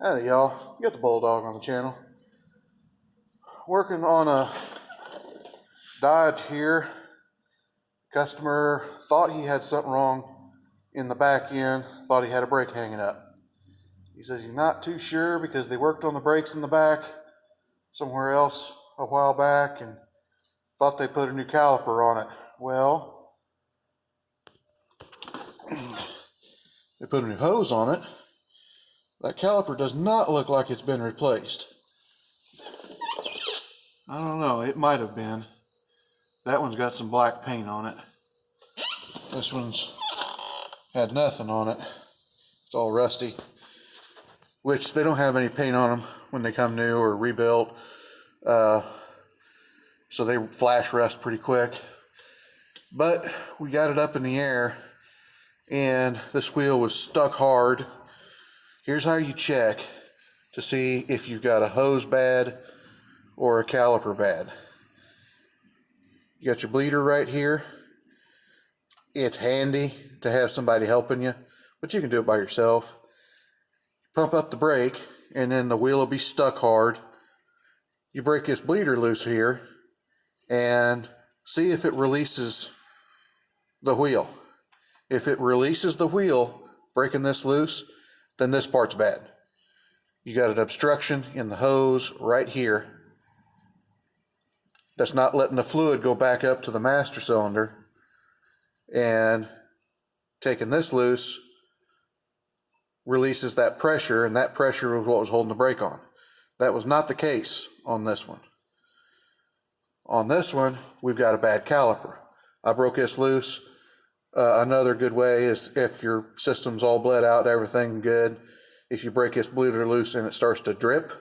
Howdy y'all, you got the Bulldog on the channel. Working on a Dodge here. Customer thought he had something wrong in the back end, thought he had a brake hanging up. He says he's not too sure because they worked on the brakes in the back somewhere else a while back and thought they put a new caliper on it. Well, they put a new hose on it. That caliper does not look like it's been replaced. I don't know, it might have been. That one's got some black paint on it. This one's had nothing on it. It's all rusty, which they don't have any paint on them when they come new or rebuilt. So they flash rust pretty quick. But we got it up in the air and this wheel was stuck hard. Here's how you check to see if you've got a hose bad or a caliper bad. You got your bleeder right here. It's handy to have somebody helping you, but you can do it by yourself. Pump up the brake and then the wheel will be stuck hard. You break this bleeder loose here and see if it releases the wheel. If it releases the wheel, breaking this loose, then this part's bad. You got an obstruction in the hose right here that's not letting the fluid go back up to the master cylinder, and taking this loose releases that pressure, and that pressure was what was holding the brake on. That was not the case on this one. On this one, we've got a bad caliper. I broke this loose. Another good way is if your system's all bled out, everything good, if you break this bleeder loose and it starts to drip,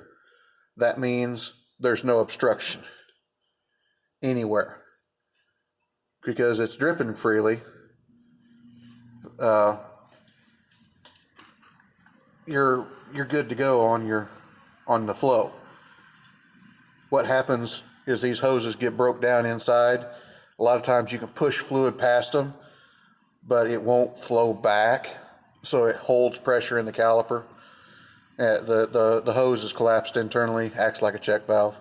that means there's no obstruction anywhere because it's dripping freely. You're good to go on the flow. What happens is these hoses get broke down inside. A lot of times you can push fluid past them, but it won't flow back, so it holds pressure in the caliper. The hose is collapsed internally, acts like a check valve.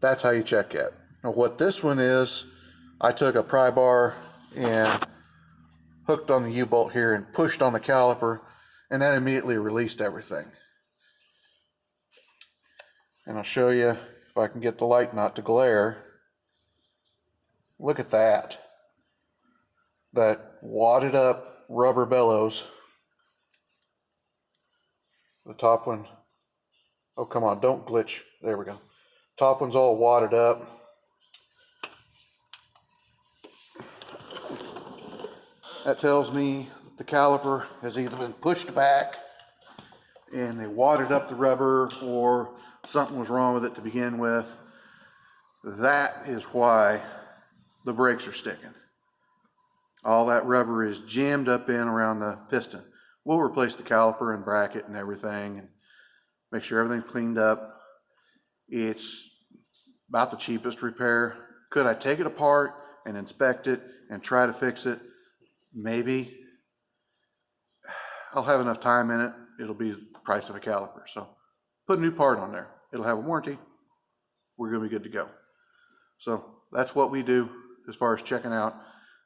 That's how you check it. Now what this one is, I took a pry bar and hooked on the U-bolt here and pushed on the caliper, and that immediately released everything. And I'll show you if I can get the light not to glare. Look at that. That wadded up rubber bellows. The top one, oh come on, don't glitch. There we go. Top one's all wadded up. That tells me the caliper has either been pushed back and they wadded up the rubber, or something was wrong with it to begin with. That is why the brakes are sticking. All that rubber is jammed up in around the piston. We'll replace the caliper and bracket and everything and make sure everything's cleaned up. It's about the cheapest repair. Could I take it apart and inspect it and try to fix it? Maybe. I'll have enough time in it. It'll be the price of a caliper. So put a new part on there. It'll have a warranty. We're going to be good to go. So that's what we do as far as checking out,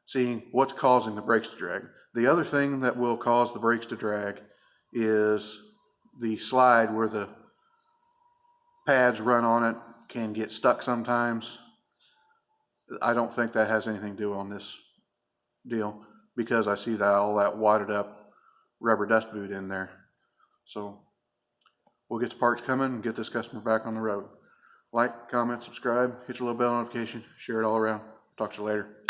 seeing what's causing the brakes to drag. The other thing that will cause the brakes to drag is the slide where the pads run on it can get stuck sometimes. I don't think that has anything to do on this deal because I see that all that wadded up rubber dust boot in there. So we'll get the parts coming and get this customer back on the road. Like, comment, subscribe, hit your little bell notification, share it all around. Talk to you later.